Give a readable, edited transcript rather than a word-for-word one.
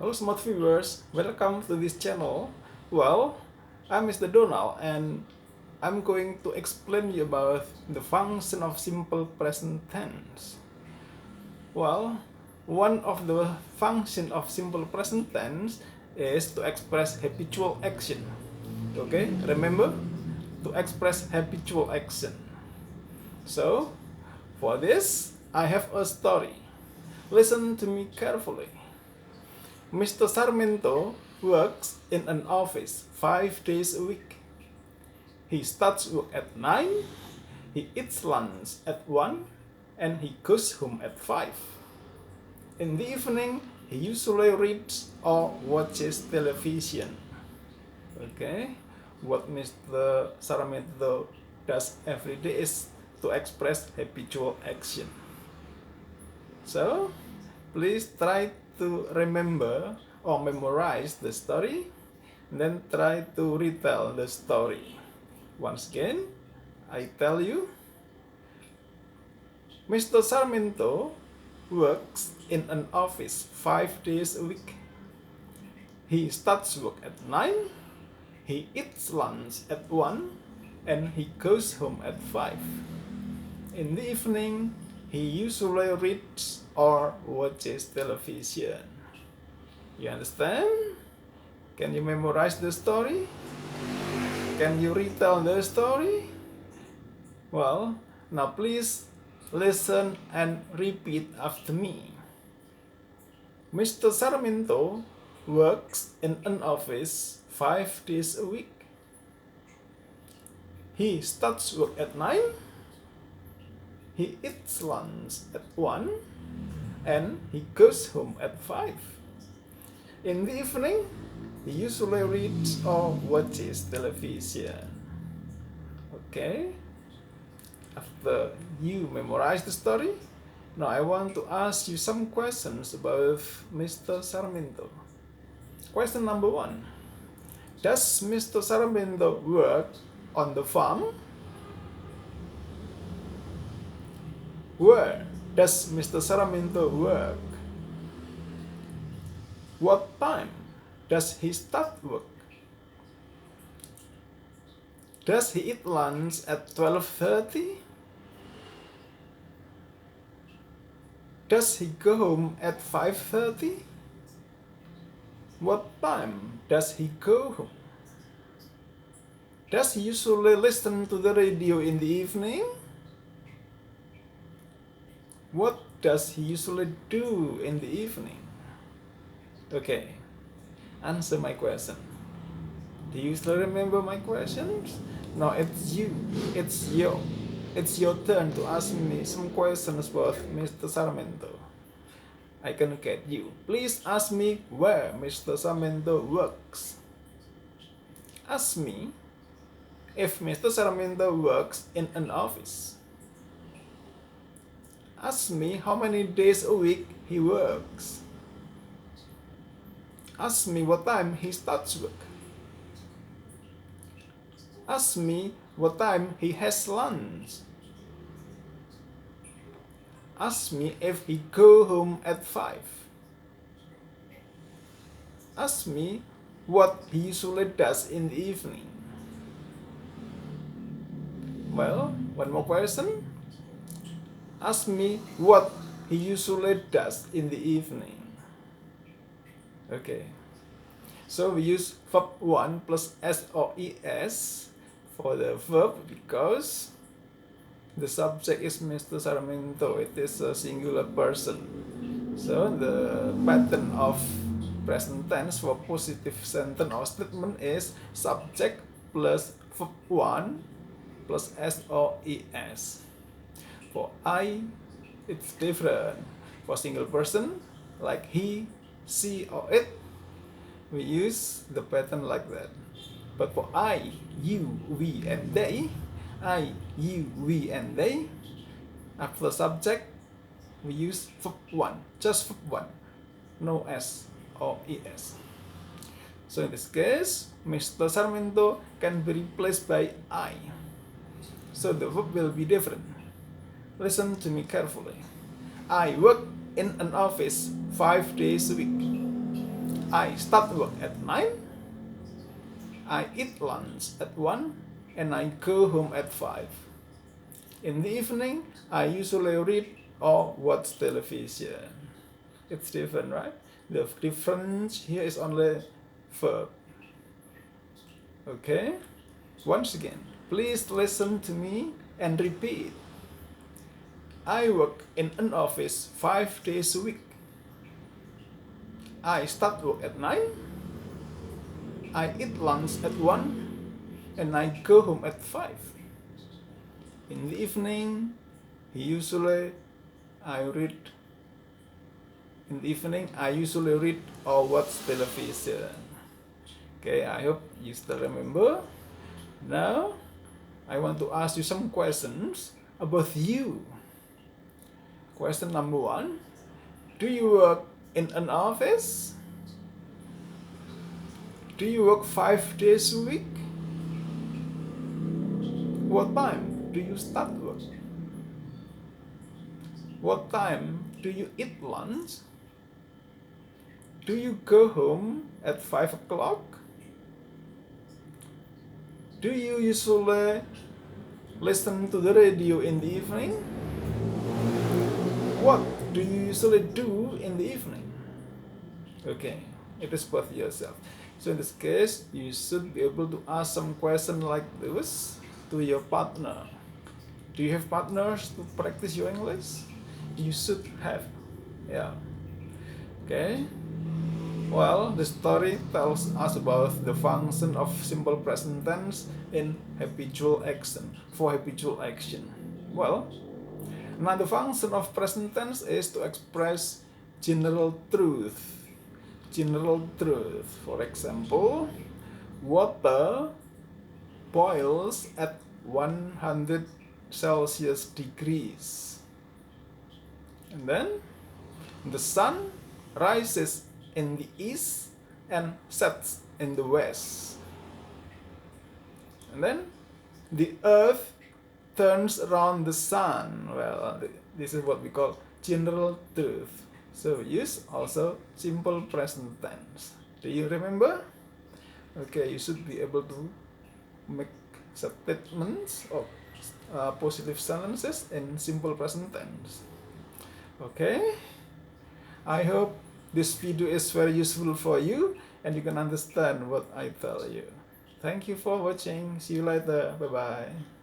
Hello smart viewers, welcome to this channel. Well, I'm Mr. Donald and I'm going to explain you about the function of simple present tense. Well, one of the function of simple present tense is to express habitual action. Okay, remember? To express habitual action. So, for this, I have a story. Listen to me carefully. Mr. Sarmiento works in an office 5 days a week. He starts work at 9, he eats lunch at 1, and he goes home at 5. In the evening, he usually reads or watches television. Okay, what Mr. Sarmiento does every day is to express habitual action. So, please try to remember or memorize the story, then try to retell the story. Once again, I tell you, Mr. Sarmiento works in an office 5 days a week. He starts work at 9, he eats lunch at 1, and he goes home at 5. In the evening, he usually reads or watches television. You understand? Can you memorize the story? Can you retell the story? Well, now please listen and repeat after me. Mr. Sarmiento works in an office 5 days a week. He starts work at 9, he eats lunch at 1, and he goes home at 5. In the evening, he usually reads or watches television. Okay? After you memorize the story, now I want to ask you some questions about Mr. Sarmiento. Question number 1. Does Mr. Sarmiento work on the farm? Where does Mr. Sarmiento work? What time does he start work? Does he eat lunch at 12:30? Does he go home at 5:30? What time does he go home? Does he usually listen to the radio in the evening? What does he usually do in the evening? Okay, answer my question. Do you still remember my questions? Now it's your turn to ask me some questions about Mr. Sarmiento. I can get you. Please ask me where Mr. Sarmiento works. Ask me if Mr. Sarmiento works in an office. Ask me how many days a week he works. Ask me what time he starts work. Ask me what time he has lunch. Ask me if he go home at 5. Ask me what he usually does in the evening. Well, one more question. Ask me what he usually does in the evening. Okay, so we use verb 1 plus s or es for the verb because the subject is Mr. Sarmiento. It is a singular person. So the pattern of present tense for positive sentence or statement is subject plus verb 1 plus s or es. For I, it's different. For single person, like he, she, or it, we use the pattern like that. But for I, you, we, and they, I, you, we, and they, after subject, we use verb 1, just verb 1, no s or es. So in this case, Mr. Sarmiento can be replaced by I. So the verb will be different. Listen to me carefully. I work in an office 5 days a week. I start work at 9. I eat lunch at 1 and I go home at 5. In the evening, I usually read or watch television. It's different, right? The difference here is only verb. Okay? Once again, please listen to me and repeat. I work in an office 5 days a week. I start work at 9. I eat lunch at 1 and I go home at 5. In the evening, usually I read or watch television. Okay, I hope you still remember. Now, I want to ask you some questions about you. Question number 1. Do you work in an office? Do you work 5 days a week? What time do you start work? What time do you eat lunch? Do you go home at 5 o'clock? Do you usually listen to the radio in the evening? What do you usually do in the evening? Okay, it is both yourself. So in this case, you should be able to ask some question like this to your partner. Do you have partners to practice your English? You should have. Yeah. Okay. Well, the story tells us about the function of simple present tense in habitual action, for habitual action. Well, now the function of present tense is to express general truth. General truth. For example, water boils at 100 Celsius degrees. And then the sun rises in the east and sets in the west. And then the earth turns around the sun. Well, this is what we call general truth. So use also simple present tense. Do you remember? Okay, you should be able to make statements or positive sentences in simple present tense. Okay, I hope this video is very useful for you and you can understand what I tell you. Thank you for watching. See you later. Bye bye.